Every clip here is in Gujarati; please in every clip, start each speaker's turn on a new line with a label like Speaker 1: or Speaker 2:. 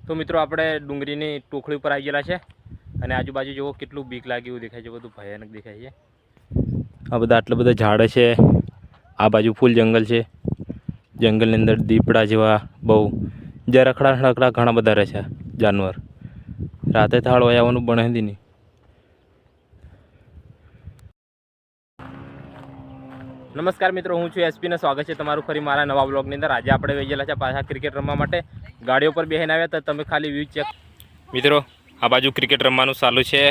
Speaker 1: તો મિત્રો આપણે ડુંગરીની ટોખડી ઉપર આવી ગયેલા છે અને આજુબાજુ જુઓ કેટલું બીક લાગે એવું દેખાય છે, બધું ભયાનક દેખાય છે। આ બધા આટલા બધા ઝાડ છે, આ બાજુ ફૂલ જંગલ છે, જંગલની અંદર દીપડા જેવા બહુ જે રખડા ઘણા બધા રહે છે જાનવર। રાતે થાળ હોય આવવાનું બને નહીં। નમસ્કાર મિત્રો, હું છું એસપી ને સ્વાગત છે તમારું ફરી મારા નવા બ્લોગની અંદર। આજે આપણે વહી ગયેલા છે પાછા ક્રિકેટ રમવા માટે। ગાડીઓ પર બેસીને આવ્યા તો તમે ખાલી વ્યૂ ચેક મિત્રો। આ બાજુ ક્રિકેટ રમવાનું ચાલુ છે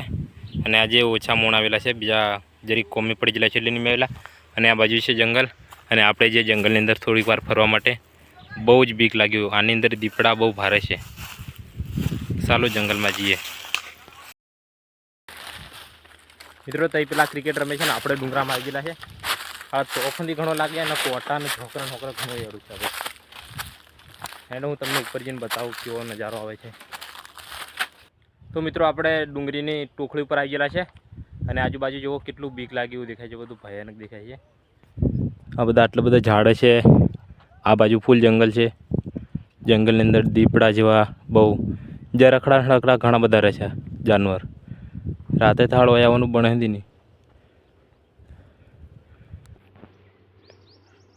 Speaker 1: અને આજે ઓછા મોણ આવેલા છે, બીજા જરીક કોમી પડી ગયેલા છે એટલે નહીં આવેલા। અને આ બાજુ છે જંગલ અને આપણે જે જંગલની અંદર થોડીક વાર ફરવા માટે બહુ જ બીક લાગ્યું। આની અંદર દીપડા બહુ ભારે છે, ચાલો જંગલમાં જઈએ મિત્રો। તો પેલા ક્રિકેટ રમે છે ને આપણે ડુંગરામાં આવી ગયેલા છે। હા તોફાનથી ઘણો લાગે અને કોટા અને ઢોકરા ઘણો એડું છે। એને હું તમને ઉપર જઈને બતાવું કેવો નજારો આવે છે। તો મિત્રો આપણે ડુંગરીની ટોખડી ઉપર આવી ગયેલા છે અને આજુબાજુ જુઓ કેટલું બીક લાગે એવું દેખાય છે, બધું ભયાનક દેખાય છે। આ બધા આટલા બધા ઝાડ છે, આ બાજુ ફૂલ જંગલ છે, જંગલની અંદર દીપડા જેવા બહુ જે રખડા ઘણા બધા રહે છે જાનવર। રાતે થાળ હોય આવવાનું બને નહીં।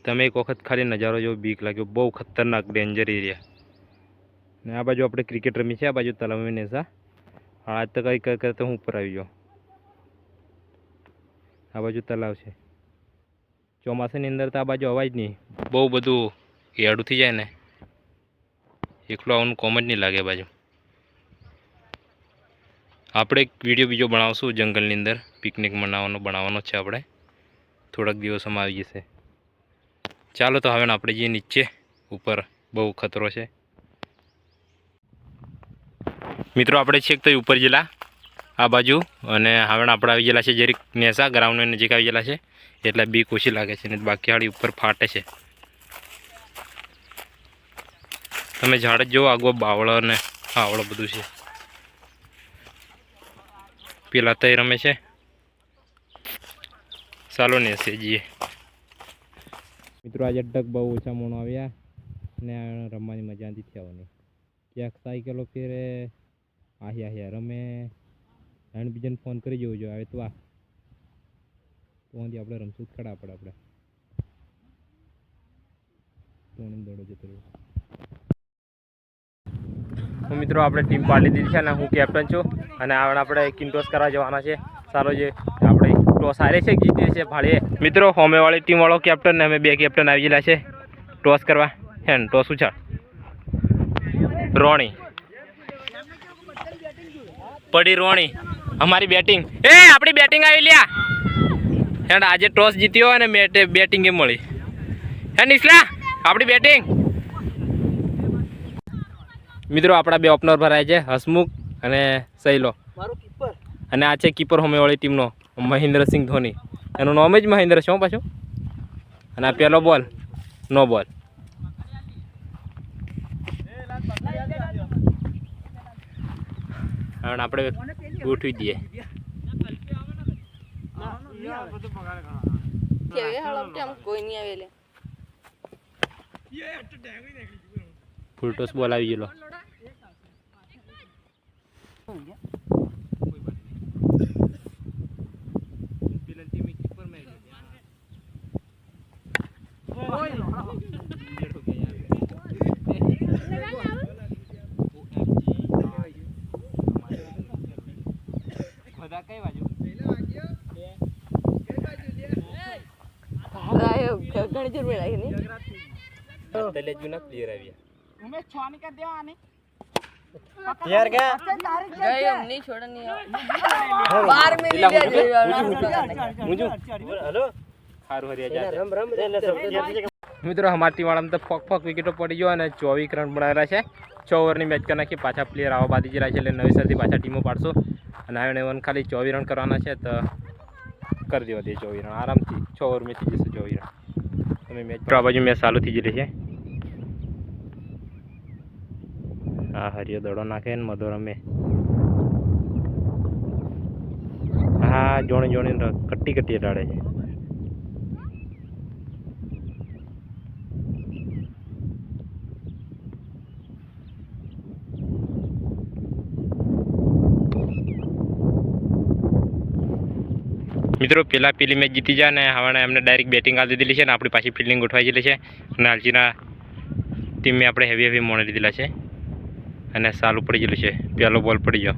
Speaker 1: તમે એક વખત ખાલી નજારો જેવો બીક લાગ્યો, બહુ ખતરનાક ડેન્જર એરિયા। ને આ બાજુ આપણે ક્રિકેટ રમી છે, આ બાજુ તલાવની નેસા। આજ તો કંઈ કરતો હું ઉપર આવી ગયો। આ બાજુ તલાવ છે, ચોમાસાની અંદર તો આ બાજુ અવાજ નહીં, બહુ બધું એડું થઈ જાય ને, એકલો આવવાનું કોમ જ નહીં લાગે। બાજુ આપણે એક વિડીયો બીજો બનાવશું જંગલની અંદર, પિકનિક બનાવવાનો છે આપણે, થોડાક દિવસોમાં આવી જશે। ચાલો તો હવે આપણે જઈએ નીચે, ઉપર બહુ ખતરો છે મિત્રો। આપણે છેક તો ઉપર ગયેલા આ બાજુ અને હવે આપણે આવી ગયેલા છે જરીક નેસા ગ્રાઉન્ડની નજીક આવી ગયેલા છે એટલે બીક ઓછી લાગે છે, ને બાકી હાડી ઉપર ફાટે છે। તમે ઝાડ જ જુઓ, આગો બાવળો ને આવળો બધું છે। પેલા તઈ રમે છે, ચાલો નેસે જઈએ મિત્રો। આજે ડગ બહુ ઓછા મોણો આવ્યા ને રમવાની મજા નથી આવવાની। ક્યાંક સાયકલો ફેરે આહ્યા રમે, અને બીજાને ફોન કરી જવું જોઈએ આવે તો આ તો આપણે રમશું જ ખડા આપણે દોડો જતો રહ્યો। હું મિત્રો આપણે ટીમ પાડી દીધી છે અને હું કેપ્ટન છું અને આપણે કિંટોસ કરવા જવાના છે। ચાલો જે આપણે ટોસ હારે છે જીતી છે ભાળીએ મિત્રો। હોમેવાળી ટીમ વાળો કેપ્ટન ને અમે બે કેપ્ટન આવી ગયેલા છે ટોસ કરવા। હેન ટોસ ઉછાળ રોણી પડી, રોણી અમારી બેટિંગ, એ આપણી બેટિંગ આવી લ્યા હેડ। આજે ટોસ જીત્યો અને બેટિંગ એ મળી હે નિસલા આપણી બેટિંગ મિત્રો। આપણા બે ઓપનર ભરાય છે, હસમુખ અને સહેલો, અને આ છે કીપર હોમેવાળી ટીમનો મહેન્દ્રસિંહ ધોની, એનું નામ જ મહેન્દ્ર છે પાછું। અને આ પહેલો બોલ નો બોલ। હવે આપણે ગોઠવી દઈએ ફૂલ ટોસ બોલ આવી ગયેલો। કઈ બાજુ ઘણી જરૂર લાગે ને તલે જ ના ક્લિયર આવ્યા ઉમે 6 ની કર દેવા આને યાર કે ગઈ અમની છોડની 12 મિનિટ મુજુ હેલો હારું હરિયા જા રમ મિત્રો। हमारी टीम वाला तो फक विकेटों पड़ी गयो અને 24 રન બનાવેલા છે। 6 ઓવરની મેચ કરી નાખી, પાછા પ્લેયર આવા બાદી જરા છે એટલે નવેસરથી પાછા ટીમો પાડશો અને હવે એવન ખાલી 24 રન કરવાના છે તો કરી દેવા દે 24 રન આરામથી। 6 ઓવર મેચ થઈ જશે 24 રન। તમે મેચ આ બાજુ મેચ ચાલુ થઈ ગયેલી છે। હા હરિયો દડો નાખે ને મધો રમે, હા જોણી કટ્ટી ડાળે છે।
Speaker 2: મિત્રો પેલા પેલી મેચ જીતી જાય ને હવે એમને ડાયરેક્ટ બેટિંગ આપી દીધેલી છે ને આપણી પાછી ફિલ્ડિંગ ગોઠવાઈ ગયેલી છે અને હાલજીના ટીમે આપણે હેવી મોણી લીધેલા છે અને સાલું પડી ગયેલું છે પહેલો બોલ પડી ગયો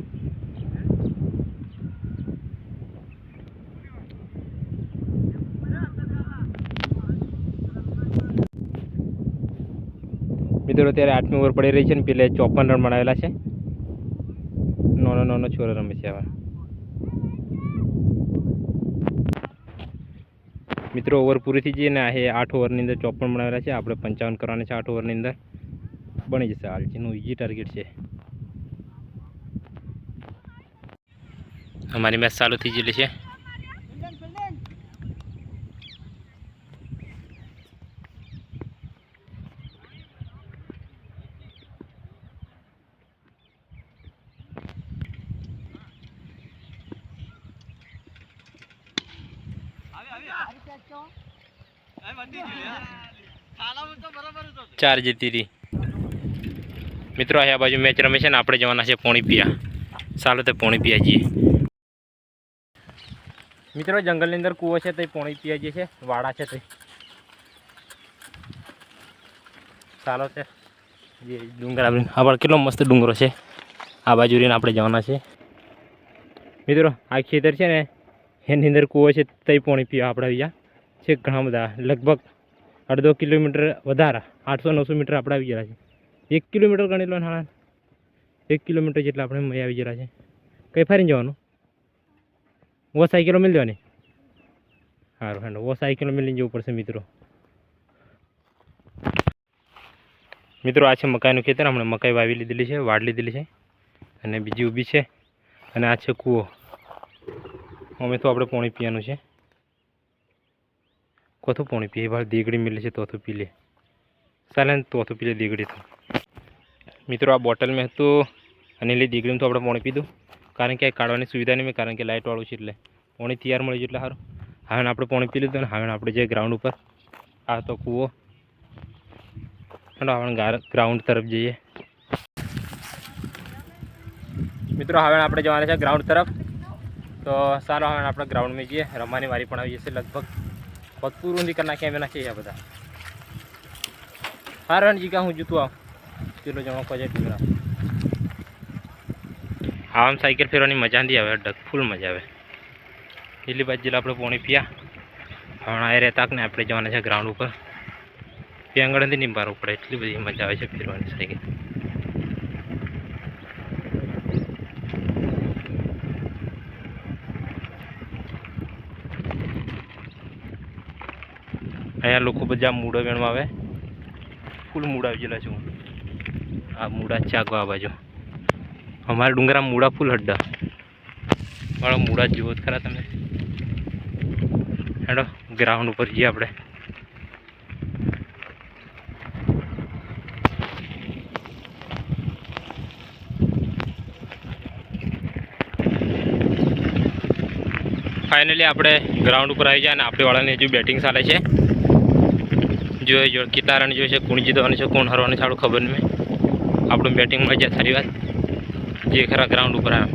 Speaker 2: મિત્રો અત્યારે 8મી ઓવર પડી રહી છે ને પેલે 54 રન બનાવેલા છે નાનો છોરો રમે છે હવે મિત્રો ઓવર પૂરી થઈ ગઈ ને આ 8 ઓવરની અંદર 54 બનાવેલા છે આપણે 55 કરવાના છે 8 ઓવરની અંદર બની જશે હાલજીનું ઈઝી ટાર્ગેટ છે અમારી મેચ ચાલુ થઈ ગયેલી છે ચાર જીતી રહી મિત્રો આ બાજુ મેચ રમે છે ને આપણે જવાના છે પોણી પિયા ચાલો તો પોણી પિયા જઈએ મિત્રો જંગલની અંદર કૂવો છે તો પોણી પિયા જઈએ છે વાડા છે તો ચાલો છે જે ડુંગર આપણે કેટલો મસ્ત ડુંગરો છે આ બાજુ રહીને આપણે જવાના છે મિત્રો આ ખેતર છે ને એની અંદર કૂવો છે તઈ પોણી પીવા આપણે અહીંયા છે ઘણા બધા લગભગ 1.5 કિલોમીટર વધારે 800-900 મીટર આપણે આવી ગયા છે 1 કિલોમીટર ગણી લો હા 1 કિલોમીટર જેટલા આપણે મય આવી ગયા છે કઈ ફરીને જવાનું વો સાયકલો મિલ દેવાની સારું હેન્ડ વો સાયકલો મિલીને જવું પડશે મિત્રો આ છે મકાઈનું ખેતર હમણાં મકાઈ વાવી લીધેલી છે વાડ લીધેલી છે અને બીજી ઊભી છે અને આ છે કૂવો અમે તો આપણે પાણી પીવાનું છે કોથું પાણી પીએ ભાઈ દેગડી મિલે છે તો પી લે ચાલે ને તો પી લે દેગડી તો મિત્રો આ બોટલ મેં હતું અને એટલે દેગડીમાં તો આપણે પાણી પીધું કારણ કે કાઢવાની સુવિધા નહીં કારણ કે લાઇટવાળું છે એટલે પાણી તૈયાર મળી ગયું એટલે સારું હવે આપણે પાણી પી લીધું ને હવે આપણે જે ગ્રાઉન્ડ ઉપર આ તો કૂવો આપણે ગ્રાઉન્ડ તરફ જઈએ મિત્રો હવે આપણે જવાના છે ગ્રાઉન્ડ તરફ તો સારો હવે આપણે ગ્રાઉન્ડમાં જઈએ રમવાની વારી પણ આવી જશે લગભગ ભગપુર ઊંધી કરી નાખ્યા એમ નાખીએ બધા સારું જીકા હું જૂતું આવ પેલો જમા કોઈ જાય આમ સાયકલ ફેરવાની મજા નથી આવે ડક ફૂલ મજા આવે એટલી બાજુ જેલા આપણે પાણી પીયા હવે આ રહેતા ને આપણે જવાના છે ગ્રાઉન્ડ ઉપર ત્યાં આગળ નથી નિંબારવું પડે એટલી બધી મજા આવે છે ફેરવાની સાયકલ અહીંયા લોકો બધા મૂળો વેણવા આવે ફૂલ મૂળા આવી ગયેલા છે આ મૂળા ચાગો આ બાજુ અમારા ડુંગરા મૂળા ફૂલ હડ્ડા મારા મૂળા જુઓ જ ખરા તમે હેડો ગ્રાઉન્ડ ઉપર જઈએ આપણે ફાઇનલી આપણે ગ્રાઉન્ડ ઉપર આવી જાય અને આપણી વાળાની હજુ બેટિંગ ચાલે છે જો કેટલા રન જોઈએ છે કોણ જીતવાનું છે કોણ હરવાનું છે આપણું ખબર નહીં આપણું બેટિંગમાં જાય સારી વાત જે ખરા ગ્રાઉન્ડ ઉપર આવે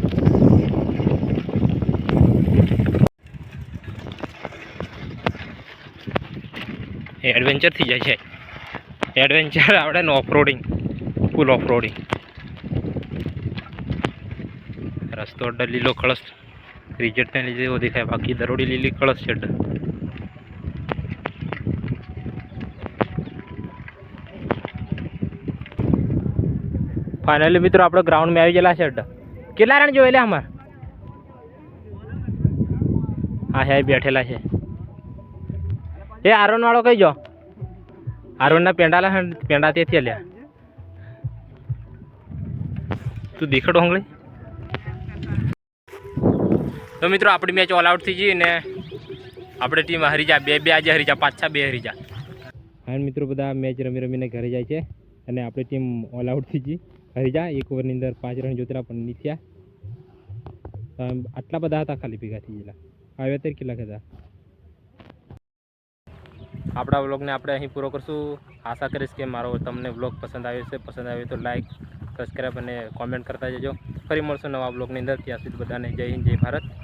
Speaker 2: એડવેન્ચર થઈ જાય છે એડવેન્ચર આવડે ને ઓફરોડિંગ ફૂલ ઓફરોડિંગ રસ્તો અડ્ડા લીલો કળશ રિઝલ્ટને લીધે એવો દેખાય બાકી દરોડી લીલી કળશ છે અડ્ડા ફાઇનલી મિત્રો આપણે ગ્રાઉન્ડમાં આવી ગયેલા છે અડ્ડા કેટલા રન જોયેલા અમારે હા હે બેઠેલા છે એ આરોન વાળો કઈ જો આરોનના પેંડા તેથી લ્યા તું દેખાડો હંગળી તો મિત્રો આપણી મેચ ઓલ આઉટ થઈ ગઈ ને આપણે ટીમ હરી જા બે આજે હરી જા પાછા બે હરી જા હા મિત્રો બધા મેચ રમીને ઘરે જાય છે અને આપણી ટીમ ઓલ આઉટ થઈ ગઈ હરી જા એક ઓવરની અંદર 5 રન જોતરા પણ નહીં થયા આટલા બધા હતા ખાલી ભેગા થઈ ગયેલા આવ્યા ત્યારે કેટલા હતા આપણા વ્લોગને આપણે અહીં પૂરો કરશું આશા કરીશ કે મારો તમને વ્લોગ પસંદ આવ્યો છે પસંદ આવ્યો તો લાઈક સબસ્ક્રાઈબ અને કોમેન્ટ કરતા જજો ફરી મળશું નવા વ્લોગની અંદર ત્યાં સુધી બધાને જય હિન્દ જય ભારત